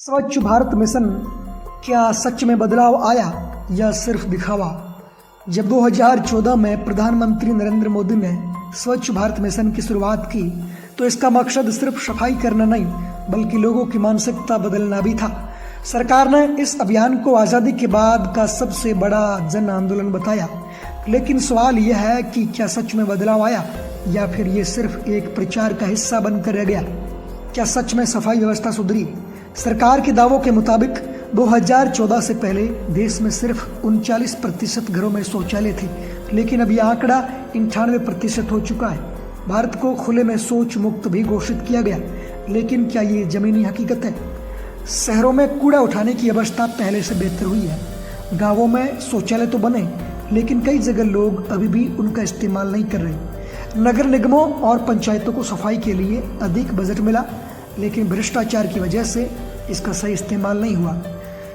स्वच्छ भारत मिशन क्या सच में बदलाव आया या सिर्फ दिखावा? जब 2014 में प्रधानमंत्री नरेंद्र मोदी ने स्वच्छ भारत मिशन की शुरुआत की तो इसका मकसद सिर्फ सफाई करना नहीं बल्कि लोगों की मानसिकता बदलना भी था। सरकार ने इस अभियान को आज़ादी के बाद का सबसे बड़ा जन आंदोलन बताया, लेकिन सवाल यह है कि क्या सच में बदलाव आया या फिर ये सिर्फ एक प्रचार का हिस्सा बनकर रह गया? क्या सच में सफाई व्यवस्था सुधरी? सरकार के दावों के मुताबिक 2014 से पहले देश में सिर्फ 39% घरों में शौचालय थे, लेकिन अब यह आंकड़ा 98% हो चुका है। भारत को खुले में शौच मुक्त भी घोषित किया गया, लेकिन क्या ये जमीनी हकीकत है? शहरों में कूड़ा उठाने की अवस्था पहले से बेहतर हुई है। गांवों में शौचालय तो बने, लेकिन कई जगह लोग अभी भी उनका इस्तेमाल नहीं कर रहे। नगर निगमों और पंचायतों को सफाई के लिए अधिक बजट मिला, लेकिन भ्रष्टाचार की वजह से इसका सही इस्तेमाल नहीं हुआ।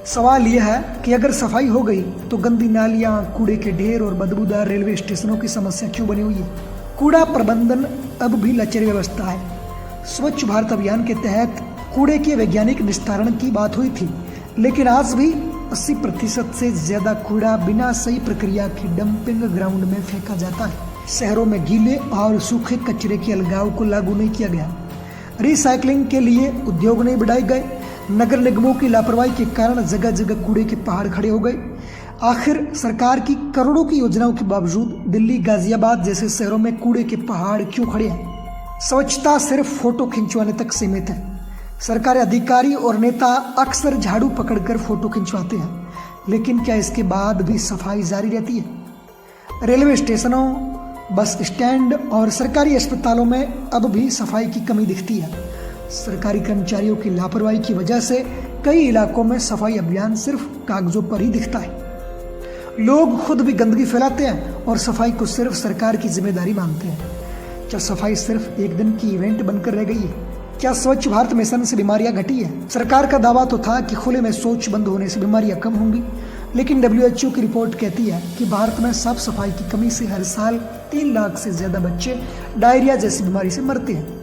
सवाल यह है कि अगर सफाई हो गई तो गंदी नालियां, कूड़े के ढेर और बदबूदार रेलवे स्टेशनों की समस्या क्यों बनी हुई है? कूड़ा प्रबंधन अब भी लचर व्यवस्था है। स्वच्छ भारत अभियान के तहत कूड़े के वैज्ञानिक निस्तारण की बात हुई थी, लेकिन आज भी 80% से ज्यादा कूड़ा बिना सही प्रक्रिया की डंपिंग ग्राउंड में फेंका जाता है। शहरों में गीले और सूखे कचरे के अलगाव को लागू नहीं किया गया। रिसाइकलिंग के लिए उद्योग नहीं बढ़ाए गए। नगर निगमों की लापरवाही के कारण जगह जगह कूड़े के पहाड़ खड़े हो गए। आखिर सरकार की करोड़ों की योजनाओं के बावजूद दिल्ली, गाजियाबाद जैसे शहरों में कूड़े के पहाड़ क्यों खड़े हैं? स्वच्छता सिर्फ फोटो खिंचवाने तक सीमित है। सरकारी अधिकारी और नेता अक्सर झाड़ू पकड़कर फोटो खिंचवाते हैं, लेकिन क्या इसके बाद भी सफाई जारी रहती है? रेलवे स्टेशनों, बस स्टैंड और सरकारी अस्पतालों में अब भी सफाई की कमी दिखती है। सरकारी कर्मचारियों की लापरवाही की वजह से कई इलाकों में सफाई अभियान सिर्फ कागजों पर ही दिखता है। लोग खुद भी गंदगी फैलाते हैं और सफाई को सिर्फ सरकार की जिम्मेदारी मानते हैं। क्या सफाई सिर्फ एक दिन की इवेंट बनकर रह गई है? क्या स्वच्छ भारत मिशन से बीमारियां घटी है? सरकार का दावा तो था कि खुले में शौच बंद होने से बीमारियां कम होंगी, लेकिन WHO की रिपोर्ट कहती है कि भारत में साफ सफाई की कमी से हर साल 3 लाख से ज्यादा बच्चे डायरिया जैसी बीमारी से मरते हैं।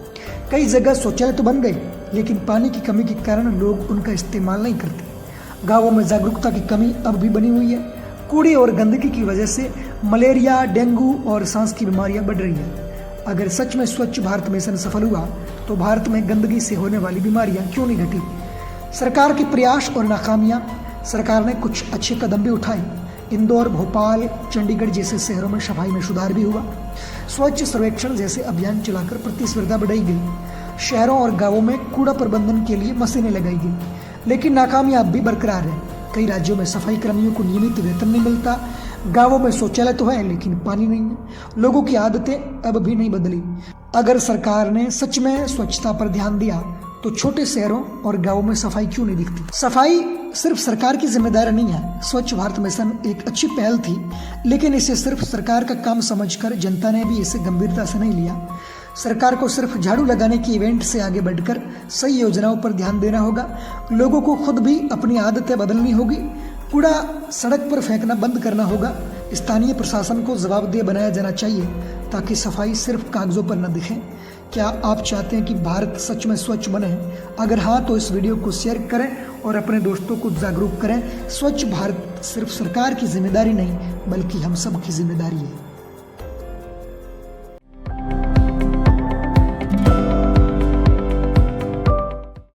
कई जगह शौचालय तो बन गए, लेकिन पानी की कमी के कारण लोग उनका इस्तेमाल नहीं करते। गांवों में जागरूकता की कमी अब भी बनी हुई है। कूड़े और गंदगी की वजह से मलेरिया, डेंगू और सांस की बीमारियां बढ़ रही है। अगर सच में स्वच्छ भारत मिशन सफल हुआ तो भारत में गंदगी से होने वाली बीमारियां क्यों नहीं घटी? सरकार के प्रयास और नाकामियां। सरकार ने कुछ अच्छे कदम भी उठाए। इंदौर, भोपाल, चंडीगढ़ जैसे शहरों में सफाई में सुधार भी हुआ। स्वच्छ सर्वेक्षण जैसे अभियान चलाकर प्रतिस्पर्धा बढ़ाई गई। शहरों और गांवों में कूड़ा प्रबंधन के लिए मशीनें लगाई गई, लेकिन नाकामियां अब भी बरकरार है। कई राज्यों में सफाई कर्मियों को नियमित वेतन नहीं मिलता। गांवों में शौचालय तो है, लेकिन पानी नहीं है। लोगों की आदतें अब भी नहीं बदली। अगर सरकार ने सच में स्वच्छता पर ध्यान दिया तो छोटे शहरों और गांवों में सफाई क्यों नहीं दिखती? सफाई सिर्फ सरकार की जिम्मेदारी नहीं है। स्वच्छ भारत मिशन एक अच्छी पहल थी, लेकिन इसे सिर्फ सरकार का काम समझकर जनता ने भी इसे गंभीरता से नहीं लिया। सरकार को सिर्फ झाड़ू लगाने की इवेंट से आगे बढ़कर सही योजनाओं पर ध्यान देना होगा। लोगों को खुद भी अपनी आदतें बदलनी होगी। कूड़ा सड़क पर फेंकना बंद करना होगा। स्थानीय प्रशासन को जवाबदेह बनाया जाना चाहिए ताकि सफाई सिर्फ कागजों पर न दिखे। क्या आप चाहते हैं कि भारत सच में स्वच्छ बने? अगर हाँ, तो इस वीडियो को शेयर करें और अपने दोस्तों को जागरूक करें। स्वच्छ भारत सिर्फ सरकार की जिम्मेदारी नहीं बल्कि हम सब की जिम्मेदारी है।